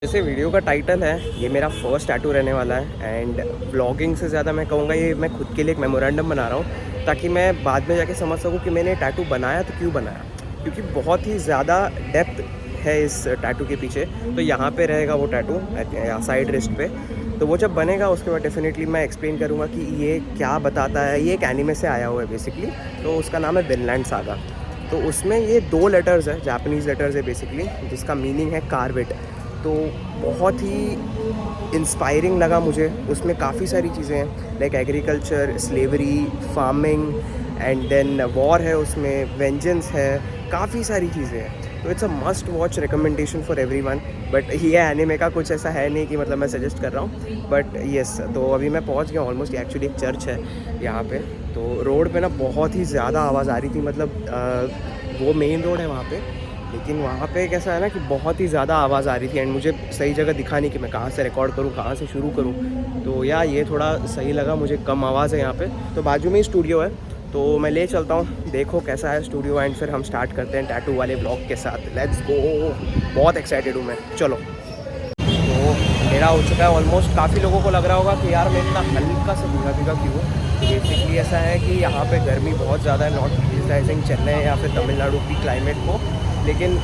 जैसे वीडियो का टाइटल है, ये मेरा फर्स्ट टैटू रहने वाला है एंड व्लॉगिंग से ज़्यादा मैं कहूँगा ये मैं खुद के लिए एक मेमोरेंडम बना रहा हूँ ताकि मैं बाद में जाके समझ सकूँ कि मैंने टैटू बनाया तो क्यों बनाया, क्योंकि बहुत ही ज़्यादा डेप्थ है इस टैटू के पीछे। तो यहाँ पे रहेगा वो टैटू साइड रिस्ट पे, तो वो जब बनेगा उसके बाद डेफिनेटली मैं एक्सप्लेन करूँगा कि ये क्या बताता है। ये एक एनिमे से आया हुआ है बेसिकली, तो उसका नाम है विनलैंड सागा। तो उसमें ये 2 लेटर्स है, जापानीज़ लेटर्स है बेसिकली, जिसका मीनिंग है कार्विट। तो बहुत ही इंस्पायरिंग लगा मुझे। उसमें काफ़ी सारी चीज़ें हैं like agriculture, slavery, farming and then war है, उसमें वेंजेंस है, काफ़ी सारी चीज़ें हैं। तो it's a must watch recommendation for everyone. But ये एनिमे का कुछ ऐसा है नहीं कि मतलब मैं सजेस्ट कर रहा हूँ, बट येस। तो अभी मैं पहुँच गया ऑलमोस्ट। एक्चुअली एक चर्च है यहाँ पे, तो रोड पे ना बहुत ही ज़्यादा आवाज़ आ रही थी, मतलब वो मेन रोड है वहाँ पे, लेकिन वहाँ पे कैसा है ना कि बहुत ही ज़्यादा आवाज़ आ रही थी एंड मुझे सही जगह दिखा नहीं कि मैं कहाँ से रिकॉर्ड करूँ, कहाँ से शुरू करूँ। तो या ये थोड़ा सही लगा मुझे, कम आवाज़ है यहाँ पे। तो बाजू में ही स्टूडियो है, तो मैं ले चलता हूँ, देखो कैसा है स्टूडियो एंड फिर हम स्टार्ट करते हैं टैटू वाले ब्लॉग के साथ। Let's go. बहुत एक्साइटेड हूँ मैं, चलो। तो मेरा हो चुका है ऑलमोस्ट। काफ़ी लोगों को लग रहा होगा कि यार मैं इतना हल्का सा भीगा भीगा क्यों हूँ। बेसिकली ऐसा है कि यहाँ पे गर्मी बहुत ज़्यादा है, नॉट क्रिटिसाइजिंग चेन्नई या फिर तमिलनाडु की क्लाइमेट को, लेकिन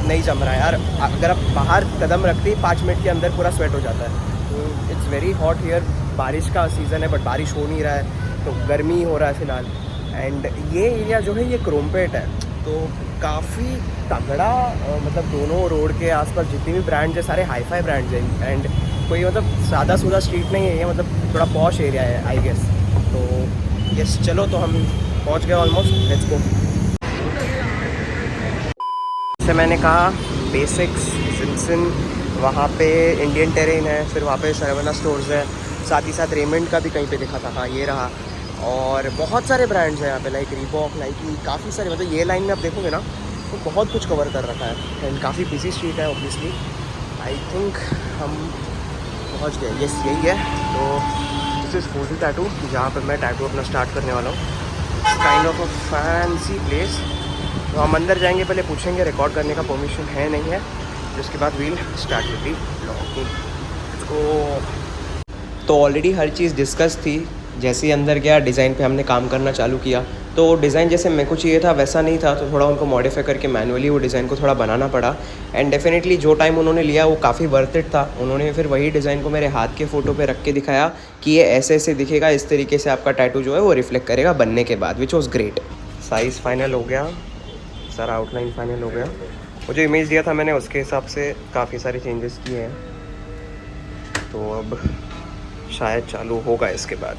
नहीं जम रहा है यार। अगर आप बाहर कदम रखते ही 5 मिनट के अंदर पूरा स्वेट हो जाता है। तो इट्स वेरी हॉट हियर। बारिश का सीज़न है बट बारिश हो नहीं रहा है, तो गर्मी हो रहा है फ़िलहाल। एंड ये एरिया जो है ये क्रोमपेट है, तो काफ़ी तगड़ा मतलब दोनों रोड के आसपास जितनी भी ब्रांड्स है सारे हाई फाई ब्रांड्स हैं एंड कोई मतलब सादा सूदा स्ट्रीट नहीं है ये, मतलब थोड़ा पॉश एरिया है आई गेस। तो यस, चलो तो हम पहुंच गए ऑलमोस्ट, लेट्स गो। जैसे मैंने कहा बेसिक्स सिंसन, वहाँ पे इंडियन टेरेन है, फिर वहाँ पे सरवना स्टोर्स है, साथ ही साथ रेमंड का भी कहीं पे दिखा था, हाँ ये रहा। और बहुत सारे ब्रांड्स हैं यहाँ पे लाइक रीबॉक, नाइकी, काफ़ी सारे। मतलब ये लाइन में आप देखोगे ना तो बहुत कुछ कवर कर रखा है एंड काफ़ी बिजी स्ट्रीट है ऑब्वियसली। आई थिंक हम पहुँच गए, यस यही है। तो दिस इज़ फूडी टैटू, जहाँ पर मैं टैटू अपना स्टार्ट करने वाला हूँ। Kind of a fancy place. तो हम अंदर जाएंगे, पहले पूछेंगे रिकॉर्ड करने का परमिशन है नहीं है, उसके बाद we'll start with the blogging. तो ऑलरेडी हर चीज़ डिस्कस थी। जैसे ही अंदर गया डिज़ाइन पे हमने काम करना चालू किया, तो डिज़ाइन जैसे मेरे को चाहिए था वैसा नहीं था, तो थोड़ा उनको मॉडिफाई करके मैनुअली वो डिज़ाइन को थोड़ा बनाना पड़ा। एंड डेफिनेटली जो टाइम उन्होंने लिया वो काफ़ी वर्थ इट था। उन्होंने फिर वही डिज़ाइन को मेरे हाथ के फ़ोटो पे रख के दिखाया कि ये ऐसे ऐसे दिखेगा, इस तरीके से आपका टैटू जो है वो रिफ्लेक्ट करेगा बनने के बाद, which was great. Size final हो गया, सारा आउटलाइन फाइनल हो गया। वो जो इमेज दिया था मैंने उसके हिसाब से काफ़ी सारे चेंजेस किए हैं, तो अब शायद चालू होगा इसके बाद।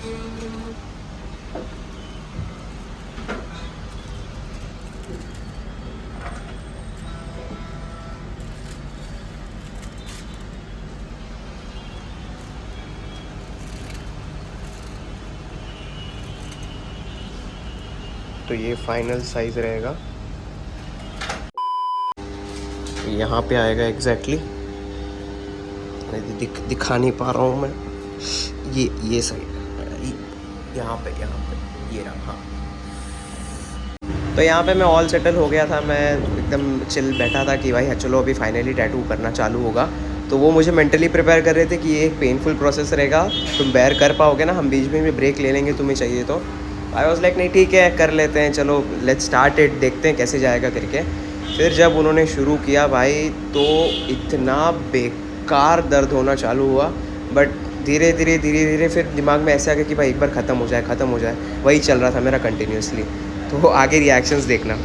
तो ये फाइनल साइज़ रहेगा, यहाँ पे आएगा एग्जैक्टली। दिखा नहीं पा रहा हूँ मैं, ये साइड यहाँ पे ये रहा। हाँ, तो यहाँ पे मैं ऑल सेटल हो गया था, मैं एकदम चिल बैठा था कि भाई हाँ चलो अभी फाइनली टैटू करना चालू होगा। तो वो मुझे मेंटली प्रिपेयर कर रहे थे कि ये एक पेनफुल प्रोसेस रहेगा, तुम बेयर कर पाओगे ना, हम बीच में भी ब्रेक ले लेंगे तुम्हें चाहिए तो। आई वॉज लाइक नहीं ठीक है कर लेते हैं, चलो लेट्स स्टार्ट इट, देखते हैं कैसे जाएगा करके। फिर जब उन्होंने शुरू किया भाई, तो इतना बेकार दर्द होना चालू हुआ, बट धीरे धीरे फिर दिमाग में ऐसे आ गया कि भाई एक बार ख़त्म हो जाए, वही चल रहा था मेरा कंटिन्यूसली। तो आगे रिएक्शंस देखना।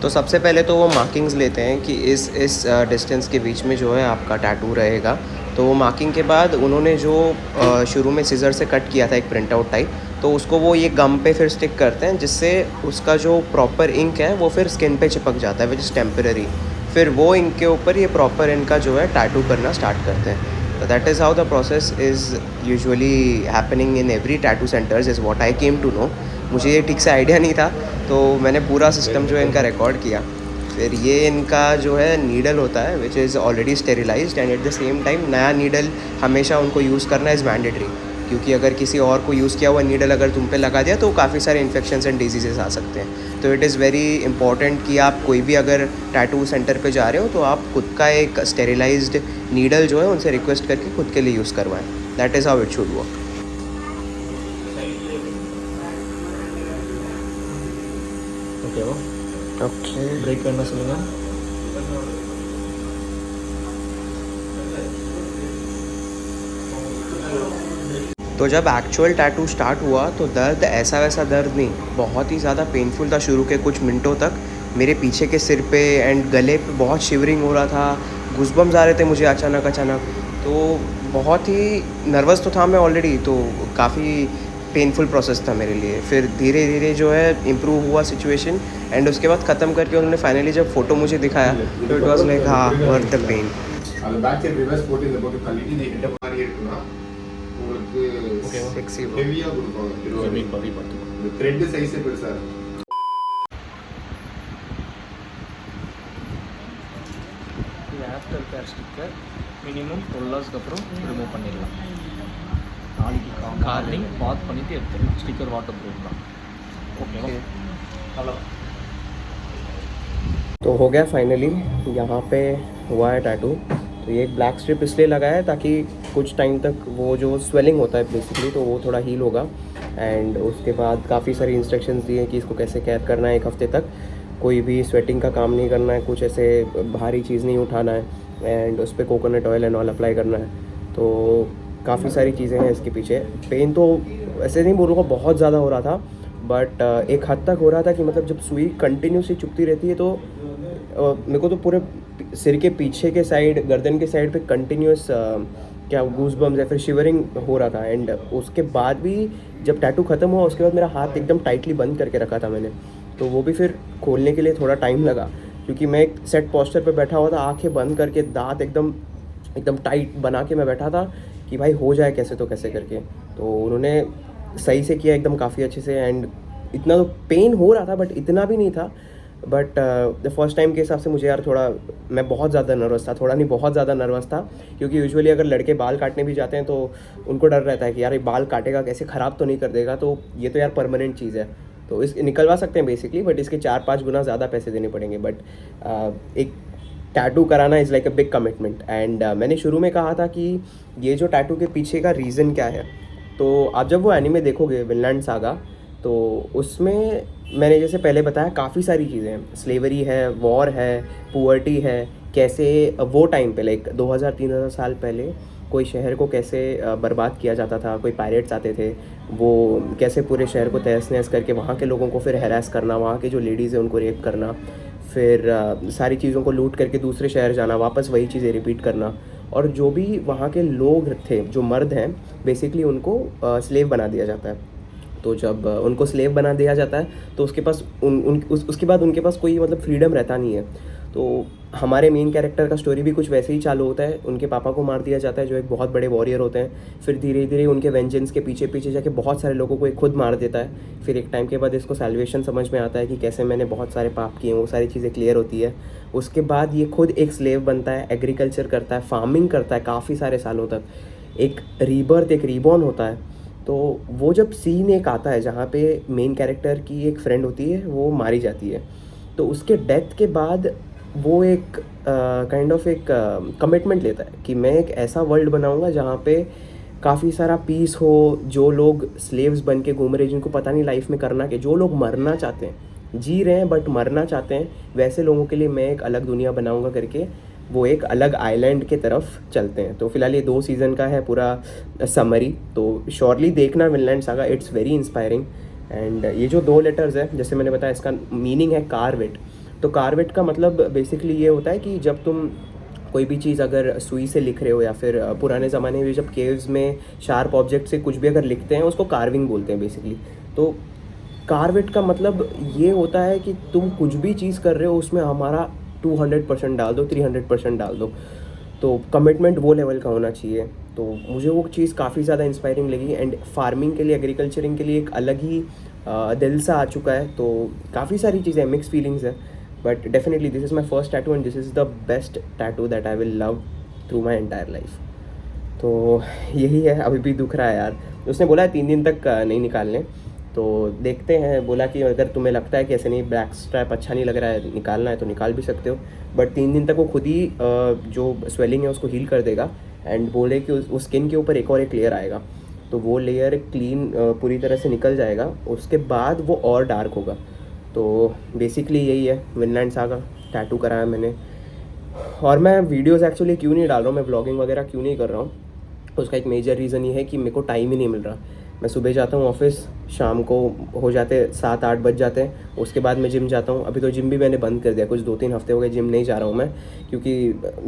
तो सबसे पहले तो वो मार्किंग्स लेते हैं कि इस डिस्टेंस के बीच में जो है आपका टैटू रहेगा। तो वो मार्किंग के बाद उन्होंने जो शुरू में सीज़र से कट किया था एक प्रिंट आउट टाइप, तो उसको वो ये गम पे फिर स्टिक करते हैं, जिससे उसका जो प्रॉपर इंक है वो फिर स्किन पे चिपक जाता है, विच इज़ टेम्पररी। फिर वो इंक के ऊपर ये प्रॉपर इनका जो है टैटू करना स्टार्ट करते हैं। तो that is how the process is usually happening in every tattoo centers, is what I came to know. मुझे ये ठीक से आइडिया नहीं था, तो मैंने पूरा सिस्टम जो है इनका रिकॉर्ड किया। फिर ये इनका जो है नीडल होता है which is already sterilised, and at the same time नया नीडल हमेशा उनको यूज़ करना इज़ मैंडेटरी, क्योंकि अगर किसी और को यूज़ किया हुआ नीडल अगर तुम पे लगा दिया तो काफ़ी सारे इन्फेक्शंस एंड डिजीजेस आ सकते हैं। तो इट इज़ वेरी इंपॉर्टेंट कि आप कोई भी अगर टैटू सेंटर पे जा रहे हो तो आप खुद का एक स्टेरिलाइज्ड नीडल जो है उनसे रिक्वेस्ट करके खुद के लिए यूज़ करवाएं। That is how it should work. ஓகேவா? ओके, பிரேக் வேணா சொல்லுங்கள். तो जब एक्चुअल टैटू स्टार्ट हुआ तो दर्द ऐसा वैसा दर्द नहीं, बहुत ही ज़्यादा पेनफुल था शुरू के कुछ मिनटों तक। मेरे पीछे के सिर पे एंड गले पे बहुत शिवरिंग हो रहा था, गूज़बम्स आ रहे थे मुझे अचानक अचानक। तो बहुत ही नर्वस तो था मैं ऑलरेडी, तो काफ़ी पेनफुल प्रोसेस था मेरे लिए। फिर धीरे धीरे जो है इम्प्रूव हुआ सिचुएशन एंड उसके बाद ख़त्म करके उन्होंने फाइनली जब फ़ोटो मुझे दिखाया तो इट वाज लाइक हाँ वर्थ द पेन। அந்த பேக் சைடு ரிவர்ஸ் போட்டு இந்த போட்டு தள்ளிட்டு இந்த ஹெட் மாதிரி இருக்குன்னா உங்களுக்கு Sexy bro. ஹெவியா கொடுப்பாங்க. மீன் பாதி பார்த்துக்கோ. இந்த த்ரெட் சைஸே பெருசா இருக்கும். இது ஆஃப்டர் கேர் ஸ்டிக்கர் மினிமம் 12 ஹவர்ஸ்க்கு அப்புறம் ரிமூவ் பண்ணிடலாம். நாளைக்கு கார்னிங் வாஷ் பண்ணிவிட்டு எடுத்துடலாம். ஸ்டிக்கர் வாட்டர் ப்ரூஃப் தான். ஓகேவா? அவ்வளோதான். तो हो गया फाइनली, यहाँ पे हुआ है टैटू। तो ये एक ब्लैक स्ट्रिप इसलिए लगाया है ताकि कुछ टाइम तक वो जो स्वेलिंग होता है बेसिकली तो वो थोड़ा हील होगा। एंड उसके बाद काफ़ी सारी इंस्ट्रक्शंस दिए हैं कि इसको कैसे केयर करना है। 1 हफ्ते तक कोई भी स्वेटिंग का काम नहीं करना है, कुछ ऐसे भारी चीज़ नहीं उठाना है एंड उस पर coconut oil and all apply करना है। तो काफ़ी सारी चीज़ें हैं इसके पीछे। पेन तो ऐसे नहीं बोलूँगा बहुत ज़्यादा हो रहा था, बट एक हद तक हो रहा था कि मतलब जब सुई कंटिन्यूसली चुभती रहती है तो मेरे को तो पूरे सिर के पीछे के साइड, गर्दन के साइड पे कंटिन्यूस क्या गूज़बम्स या फिर शिवरिंग हो रहा था। एंड उसके बाद भी जब टैटू ख़त्म हुआ उसके बाद मेरा हाथ एकदम टाइटली बंद करके रखा था मैंने, तो वो भी फिर खोलने के लिए थोड़ा टाइम लगा क्योंकि मैं एक सेट पोस्चर पे बैठा हुआ था, आंखें बंद करके दांत एकदम एकदम टाइट बना के मैं बैठा था कि भाई हो जाए कैसे तो कैसे करके। तो उन्होंने सही से किया एकदम काफ़ी अच्छे से। एंड इतना तो पेन हो रहा था बट इतना भी नहीं था। बट द फर्स्ट टाइम के हिसाब से मुझे यार थोड़ा, मैं बहुत ज़्यादा नर्वस था, थोड़ा नहीं बहुत ज़्यादा नर्वस था क्योंकि यूजुअली अगर लड़के बाल काटने भी जाते हैं तो उनको डर रहता है कि यार ये बाल काटेगा कैसे, ख़राब तो नहीं कर देगा। तो ये तो यार परमानेंट चीज़ है तो इस निकलवा सकते हैं बेसिकली, बट इसके 4-5 गुना ज़्यादा पैसे देने पड़ेंगे। बट एक टैटू कराना is like a big commitment. And मैंने शुरू में कहा था कि ये जो टैटू के पीछे का रीज़न क्या है, तो आप जब वो एनीमे देखोगे विनलैंड सागा तो उसमें मैंने जैसे पहले बताया काफ़ी सारी चीज़ें हैं, स्लेवरी है, वॉर है, पुअर्टी है, कैसे वो टाइम पे लाइक 2000-3000 साल पहले कोई शहर को कैसे बर्बाद किया जाता था, कोई पायरेट्स आते थे, वो कैसे पूरे शहर को तहस नहस करके वहाँ के लोगों को फिर हैरास करना, वहाँ के जो लेडीज़ हैं उनको रेप करना, फिर सारी चीज़ों को लूट करके दूसरे शहर जाना, वापस वही चीज़ें रिपीट करना। और जो भी वहाँ के लोग थे, जो मर्द हैं, बेसिकली उनको स्लेव बना दिया जाता है। तो जब उनको स्लेव बना दिया जाता है तो उसके पास उसके बाद उनके पास कोई मतलब फ्रीडम रहता नहीं है। तो हमारे मेन कैरेक्टर का स्टोरी भी कुछ वैसे ही चालू होता है। उनके पापा को मार दिया जाता है जो एक बहुत बड़े वॉरियर होते हैं। फिर धीरे धीरे उनके वेंजेंस के पीछे पीछे जाके बहुत सारे लोगों को एक खुद मार देता है। फिर एक टाइम के बाद इसको सैल्वेशन समझ में आता है कि कैसे मैंने बहुत सारे पाप किए, वो सारी चीज़ें क्लियर होती है। उसके बाद ये खुद एक स्लेव बनता है, एग्रीकल्चर करता है, फार्मिंग करता है काफ़ी सारे सालों तक, एक रीबर्थ, एक रीबॉर्न होता है। तो वो जब सीन एक आता है जहाँ पे मेन कैरेक्टर की एक फ्रेंड होती है, वो मारी जाती है, तो उसके डेथ के बाद वो एक काइंड ऑफ एक कमिटमेंट लेता है कि मैं एक ऐसा वर्ल्ड बनाऊंगा जहाँ पे काफ़ी सारा पीस हो, जो लोग स्लेव्स बन के घूम रहे, जिनको पता नहीं लाइफ में करना क्या, जो लोग मरना चाहते हैं, जी रहे हैं बट मरना चाहते हैं, वैसे लोगों के लिए मैं एक अलग दुनिया बनाऊंगा करके वो एक अलग आइलैंड के तरफ चलते हैं। तो फिलहाल ये 2 सीज़न का है पूरा समरी, तो श्योरली देखना Vinland saga, it's very inspiring. And ये जो 2 लेटर्स है, जैसे मैंने बताया, इसका मीनिंग है कारवेट। तो कारवेट का मतलब बेसिकली ये होता है कि जब तुम कोई भी चीज़ अगर सुई से लिख रहे हो या फिर पुराने ज़माने में जब केव्स में शार्प ऑब्जेक्ट से कुछ भी अगर लिखते हैं उसको कार्विंग बोलते हैं बेसिकली। तो कारवेट का मतलब ये होता है कि तुम कुछ भी चीज़ कर रहे हो उसमें हमारा 200% डाल दो, 300% डाल दो। तो कमिटमेंट वो लेवल का होना चाहिए। तो मुझे वो चीज़ काफ़ी ज़्यादा इंस्पायरिंग लगी। एंड फार्मिंग के लिए, एग्रीकल्चरिंग के लिए एक अलग ही दिल सा आ चुका है। तो काफ़ी सारी चीज़ें, मिक्स फीलिंग्स है, but definitely this is my first tattoo and this is the best tattoo that I will love through my entire life. तो यही है, अभी भी दुख रहा है यार, उसने बोला है 3 दिन तक नहीं निकालने, तो देखते हैं। बोला कि अगर तुम्हें लगता है कि ऐसे नहीं, बैक स्ट्रैप अच्छा नहीं लग रहा है, निकालना है तो निकाल भी सकते हो, बट 3 दिन तक वो खुद ही जो स्वेलिंग है उसको हील कर देगा। एंड बोले कि उस स्किन के ऊपर एक और एक लेयर आएगा, तो वो लेयर क्लीन पूरी तरह से निकल जाएगा, उसके बाद वो और डार्क होगा। तो बेसिकली यही है विनलैंड सागा, टैटू कराया मैंने। और मैं वीडियोज़ एक्चुअली क्यों नहीं डाल रहा हूँ, मैं व्लॉगिंग वगैरह क्यों नहीं कर रहा हूँ, उसका एक मेजर रीज़न ये है कि मेरे को टाइम ही नहीं मिल रहा। मैं सुबह जाता हूँ ऑफिस, शाम को हो जाते 7-8 बज जाते हैं, उसके बाद मैं जिम जाता हूँ। अभी तो जिम भी मैंने बंद कर दिया, कुछ 2-3 हफ्ते हो गए जिम नहीं जा रहा हूँ मैं, क्योंकि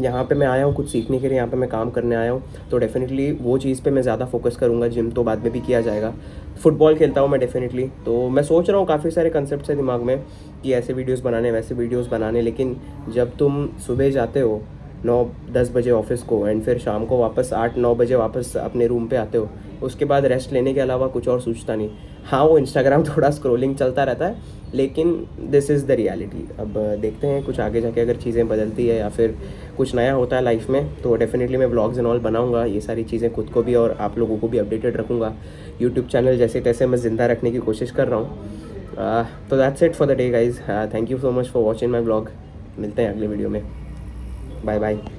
यहाँ पे मैं आया हूँ कुछ सीखने के लिए, यहाँ पे मैं काम करने आया हूँ, तो डेफिनेटली वो चीज़ पे मैं ज़्यादा फोकस करूँगा। जिम तो बाद में भी किया जाएगा। फुटबॉल खेलता हूँ मैं डेफिनेटली, तो मैं सोच रहा हूँ, काफ़ी सारे कंसेप्ट है दिमाग में कि ऐसे वीडियोज़ बनाने वैसे वीडियोज़ बनाने, लेकिन जब तुम सुबह जाते हो 9-10 बजे ऑफिस को, एंड फिर शाम को वापस 8-9 बजे वापस अपने रूम पे आते हो, उसके बाद रेस्ट लेने के अलावा कुछ और सूझता नहीं। हाँ, वो इंस्टाग्राम थोड़ा स्क्रॉलिंग चलता रहता है, लेकिन दिस इज़ द रियलिटी। अब देखते हैं कुछ आगे जाके अगर चीज़ें बदलती है या फिर कुछ नया होता है लाइफ में, तो डेफिनेटली मैं व्लॉग्स एंड ऑल बनाऊंगा। ये सारी चीज़ें खुद को भी और आप लोगों को भी अपडेटेड रखूँगा। यूट्यूब चैनल जैसे तैसे मैं ज़िंदा रखने की कोशिश कर रहा हूँ। तो that's it for the day guys. Thank you so much for watching my vlog. मिलते हैं अगले वीडियो में। Bye bye.